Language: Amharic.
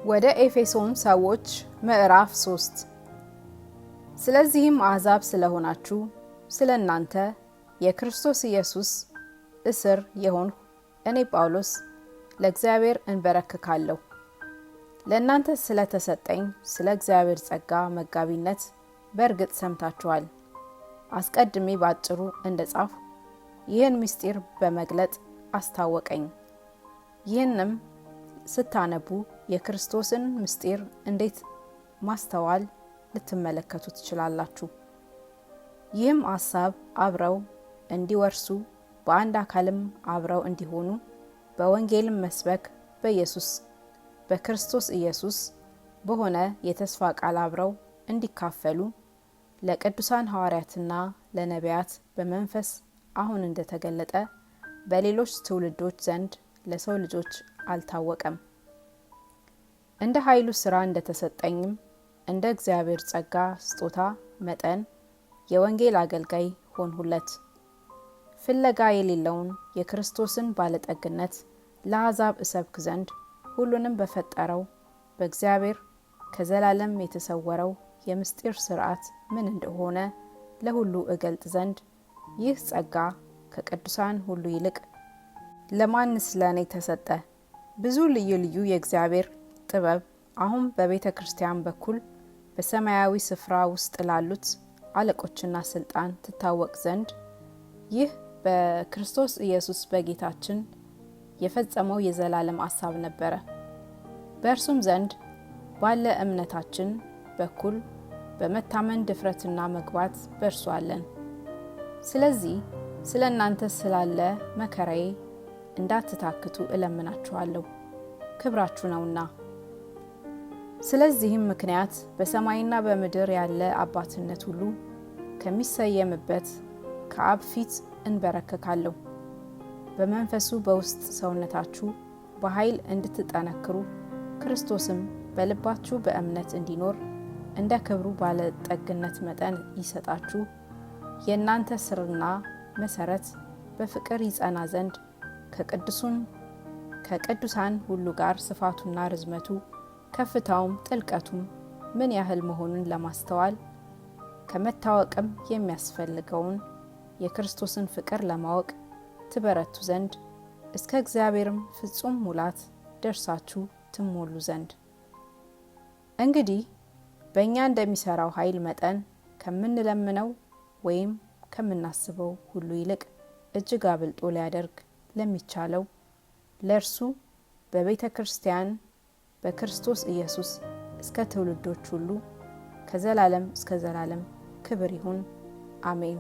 ወደ ኤፌሶን ሰዎች ምዕራፍ 3 ስለዚህም አሕዛብ ስለሆናችሁ ስለናንተ የክርስቶስ ኢየሱስ እስር የሆንሁ እኔ ጳውሎስ ለእግዚአብሔር እንበረከካለሁ። ለእናንተ ስለተሰጠኝ ስለ እግዚአብሔር ጸጋ መጋቢነት በእርግጥ ሰምታችኋል። አስቀድሜ ባጭሩ እንደጻፍሁ ይህን ምስጢር በመግለጥ አስታወቀኝ። ይህንም ስታነቡ የክርስቶስን ምስጢር እንዴት ማስተዋል ልትመለከቱ ትችላላችሁ። ይህም ሐሳብ አብረው እንዲወርሱ በአንድ አካልም አብረው እንዲሆኑ በወንጌልም መስበክ በክርስቶስ ኢየሱስ በሆነ የተስፋ ቃል አብረው እንዲካፈሉ ለቅዱሳን ሐዋርያትና ለነቢያት በመንፈስ አሁን እንደተገለጠ በሌሎች ትውልዶች ዘንድ ለሰው ልጆች አልታወቀም። እንደ ኃይሉ ሥራ እንደተሰጠኝም እንደ እግዚአብሔር ጸጋ ስጦታ መጠን የወንጌል አገልጋይ ሆንሁለት። ፍለጋ የሌለውን የክርስቶስን ባለጠግነት ለአሕዛብ እሰብክ ዘንድ ሁሉንም በፈጠረው በእግዚአብሔር ከዘላለም የተሰወረው የምስጢር ሥርዓት ምን እንደሆነ ለሁሉ እገልጥ ዘንድ ይህ ጸጋ ከቅዱሳን ሁሉ ይልቅ ለማንስ ለእኔ ተሰጠ? ብዙ ልዩ ልዩ የእግዚአብሔር ጥበብ አሁን በቤተ ክርስቲያን በኩል በሰማያዊ ስፍራ ውስጥ ላሉት አለቆችና ስልጣን ትታወቅ ዘንድ ይህ በክርስቶስ ኢየሱስ በጌታችን የፈጸመው የዘላለም ሐሳብ ነበረ። በእርሱም ዘንድ ባለ እምነታችን በኩል በመታመን ድፍረትና መግባት በእርሱ አለን። ስለዚህ ስለ እናንተ ስላለ መከራዬ እንዳትታክቱ እለምናችኋለሁ፣ ክብራችሁ ነውና። ስለዚህም ምክንያት በሰማይና በምድር ያለ አባትነት ሁሉ ከሚሰየምበት ከአብ ፊት እንበረከካለሁ። በመንፈሱ በውስጥ ሰውነታችሁ በኃይል እንድትጠነክሩ ክርስቶስም በልባችሁ በእምነት እንዲኖር እንደ ክብሩ ባለጠግነት መጠን ይሰጣችሁ የእናንተ ስርና መሰረት በፍቅር ይጸና ዘንድ ከቅዱሳን ሁሉ ጋር ስፋቱና ርዝመቱ ከፍታውም ጥልቀቱም ምን ያህል መሆኑን ለማስተዋል ከመታወቅም የሚያስፈልገውን የክርስቶስን ፍቅር ለማወቅ ትበረቱ ዘንድ እስከ እግዚአብሔርም ፍጹም ሙላት ደርሳችሁ ትሞሉ ዘንድ። እንግዲህ በእኛ እንደሚሰራው ኃይል መጠን ከምንለምነው ወይም ከምናስበው ሁሉ ይልቅ እጅግ አብልጦ ሊያደርግ ለሚቻለው ለእርሱ በቤተ ክርስቲያን በክርስቶስ ኢየሱስ እስከ ትውልዶች ሁሉ ከዘላለም እስከ ዘላለም ክብር ይሁን፣ አሜን።